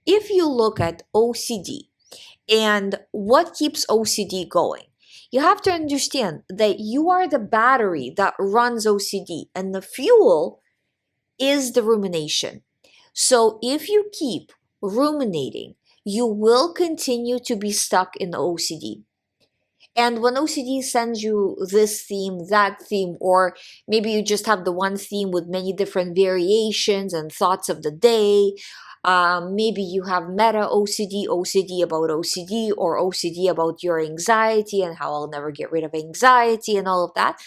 if you look at OCD and what keeps OCD going, you have to understand that you are the battery that runs OCD, and the fuel is the rumination. So if you keep ruminating, you will continue to be stuck in OCD. And when OCD sends you this theme, that theme, or maybe you just have the one theme with many different variations and thoughts of the day, maybe you have meta OCD, OCD about OCD, or OCD about your anxiety and how I'll never get rid of anxiety and all of that.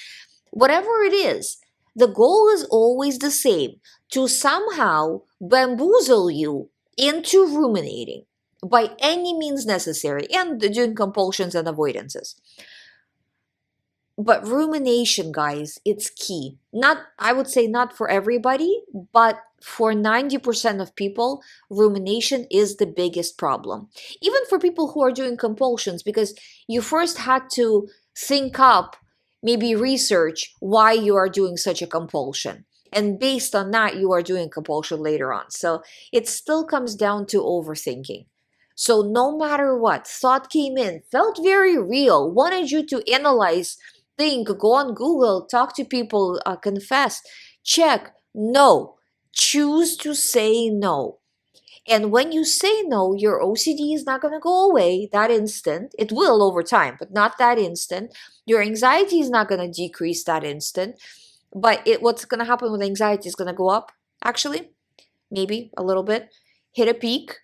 Whatever it is, the goal is always the same, to somehow bamboozle you into ruminating by any means necessary and doing compulsions and avoidances. But rumination, guys, it's key. Not, I would say not for everybody, but for 90% of people, rumination is the biggest problem. Even for people who are doing compulsions, because you first had to think up, maybe research why you are doing such a compulsion. And based on that, you are doing compulsion later on. So it still comes down to overthinking. So no matter what, thought came in, felt very real, wanted you to analyze, think, go on Google, talk to people, confess, check, no. Choose to say no. And when you say no, your OCD is not going to go away that instant. It will over time, but not that instant. Your anxiety is not going to decrease that instant. But what's going to happen with anxiety is going to go up, actually, maybe a little bit, hit a peak,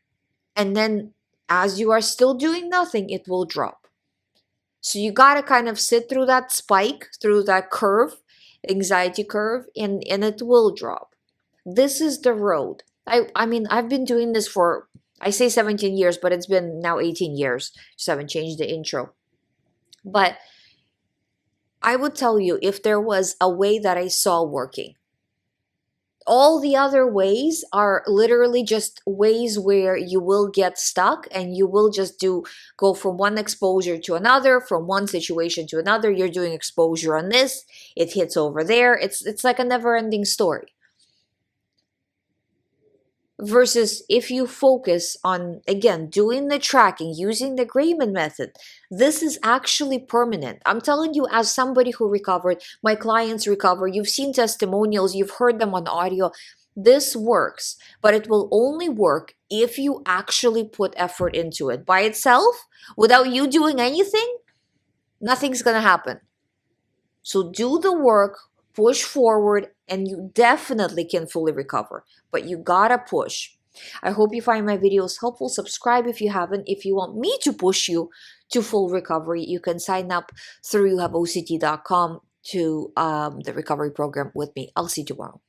and then as you are still doing nothing, it will drop. So you got to kind of sit through that spike, through that curve, anxiety curve, and it will drop. This is the road. I mean, I've been doing this for, I say 17 years, but it's been now 18 years. Just haven't changed the intro. But I would tell you, if there was a way that I saw working, all the other ways are literally just ways where you will get stuck and you will just go from one exposure to another, from one situation to another. You're doing exposure on this, it hits over there. It's like a never-ending story. Versus if you focus on, again, doing the tracking, using the GREYMOND method, this is actually permanent. I'm telling you, as somebody who recovered, my clients recover, you've seen testimonials, you've heard them on audio. This works, but it will only work if you actually put effort into it. By itself, without you doing anything, nothing's going to happen. So do the work, push forward, and you definitely can fully recover, but you gotta push. I hope you find my videos helpful. Subscribe if you haven't. If you want me to push you to full recovery, you can sign up through youhaveocd.com to the recovery program with me. I'll see you tomorrow.